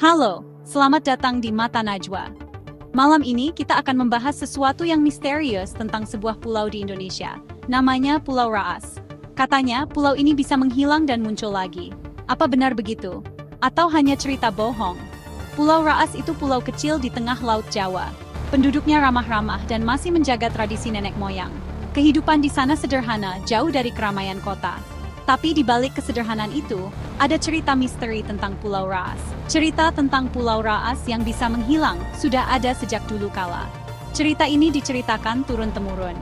Halo, selamat datang di Mata Najwa. Malam ini kita akan membahas sesuatu yang misterius tentang sebuah pulau di Indonesia. Namanya Pulau Raas. Katanya, pulau ini bisa menghilang dan muncul lagi. Apa benar begitu? Atau hanya cerita bohong? Pulau Raas itu pulau kecil di tengah Laut Jawa. Penduduknya ramah-ramah dan masih menjaga tradisi nenek moyang. Kehidupan di sana sederhana, jauh dari keramaian kota. Tapi di balik kesederhanaan itu, ada cerita misteri tentang Pulau Raas. Cerita tentang Pulau Raas yang bisa menghilang sudah ada sejak dulu kala. Cerita ini diceritakan turun-temurun.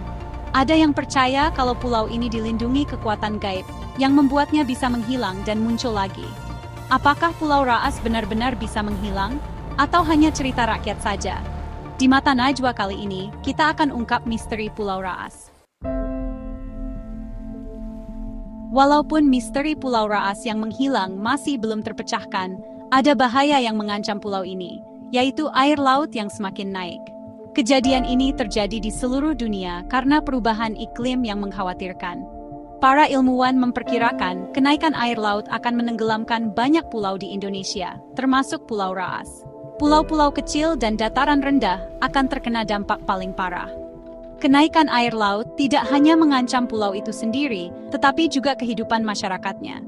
Ada yang percaya kalau pulau ini dilindungi kekuatan gaib yang membuatnya bisa menghilang dan muncul lagi. Apakah Pulau Raas benar-benar bisa menghilang? Atau hanya cerita rakyat saja? Di Mata Najwa kali ini, kita akan ungkap misteri Pulau Raas. Walaupun misteri Pulau Raas yang menghilang masih belum terpecahkan, ada bahaya yang mengancam pulau ini, yaitu air laut yang semakin naik. Kejadian ini terjadi di seluruh dunia karena perubahan iklim yang mengkhawatirkan. Para ilmuwan memperkirakan kenaikan air laut akan menenggelamkan banyak pulau di Indonesia, termasuk Pulau Raas. Pulau-pulau kecil dan dataran rendah akan terkena dampak paling parah. Kenaikan air laut tidak hanya mengancam pulau itu sendiri, tetapi juga kehidupan masyarakatnya.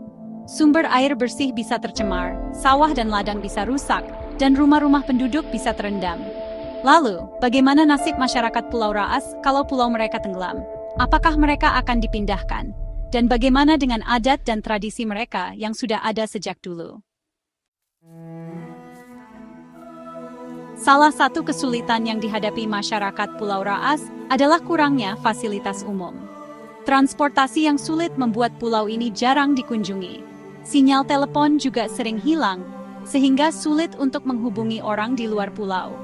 Sumber air bersih bisa tercemar, sawah dan ladang bisa rusak, dan rumah-rumah penduduk bisa terendam. Lalu, bagaimana nasib masyarakat Pulau Raas kalau pulau mereka tenggelam? Apakah mereka akan dipindahkan? Dan bagaimana dengan adat dan tradisi mereka yang sudah ada sejak dulu? Salah satu kesulitan yang dihadapi masyarakat Pulau Raas adalah kurangnya fasilitas umum. Transportasi yang sulit membuat pulau ini jarang dikunjungi. Sinyal telepon juga sering hilang, sehingga sulit untuk menghubungi orang di luar pulau.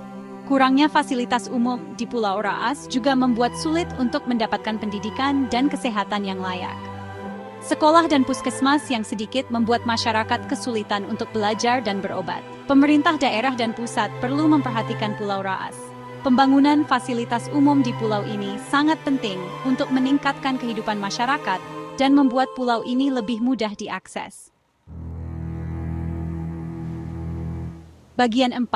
Kurangnya fasilitas umum di Pulau Raas juga membuat sulit untuk mendapatkan pendidikan dan kesehatan yang layak. Sekolah dan puskesmas yang sedikit membuat masyarakat kesulitan untuk belajar dan berobat. Pemerintah daerah dan pusat perlu memperhatikan Pulau Raas. Pembangunan fasilitas umum di pulau ini sangat penting untuk meningkatkan kehidupan masyarakat dan membuat pulau ini lebih mudah diakses. Bagian 4.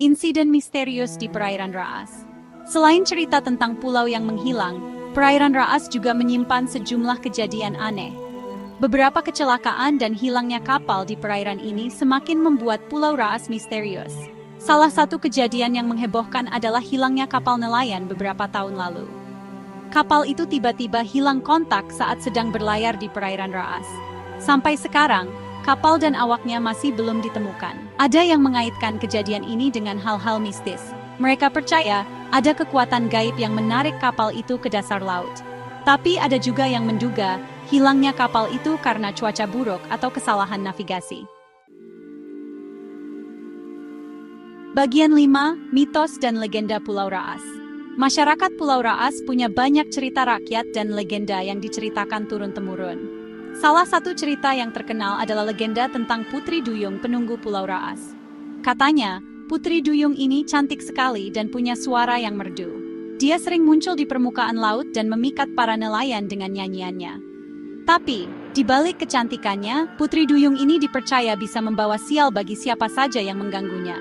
Insiden misterius di perairan Raas. Selain cerita tentang pulau yang menghilang, perairan Raas juga menyimpan sejumlah kejadian aneh. Beberapa kecelakaan dan hilangnya kapal di perairan ini semakin membuat Pulau Raas misterius. Salah satu kejadian yang menghebohkan adalah hilangnya kapal nelayan beberapa tahun lalu. Kapal itu tiba-tiba hilang kontak saat sedang berlayar di perairan Raas. Sampai sekarang, kapal dan awaknya masih belum ditemukan. Ada yang mengaitkan kejadian ini dengan hal-hal mistis. Mereka percaya ada kekuatan gaib yang menarik kapal itu ke dasar laut. Tapi ada juga yang menduga hilangnya kapal itu karena cuaca buruk atau kesalahan navigasi. Bagian 5. Mitos dan legenda Pulau Raas. Masyarakat Pulau Raas punya banyak cerita rakyat dan legenda yang diceritakan turun-temurun. Salah satu cerita yang terkenal adalah legenda tentang Putri Duyung penunggu Pulau Raas. Katanya, Putri Duyung ini cantik sekali dan punya suara yang merdu. Dia sering muncul di permukaan laut dan memikat para nelayan dengan nyanyiannya. Tapi, di balik kecantikannya, Putri Duyung ini dipercaya bisa membawa sial bagi siapa saja yang mengganggunya.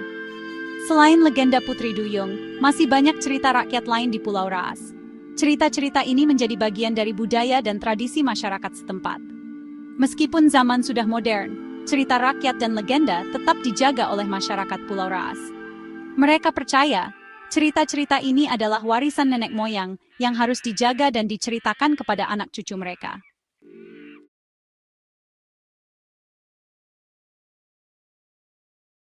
Selain legenda Putri Duyung, masih banyak cerita rakyat lain di Pulau Raas. Cerita-cerita ini menjadi bagian dari budaya dan tradisi masyarakat setempat. Meskipun zaman sudah modern, cerita rakyat dan legenda tetap dijaga oleh masyarakat Pulau Raas. Mereka percaya, cerita-cerita ini adalah warisan nenek moyang yang harus dijaga dan diceritakan kepada anak cucu mereka.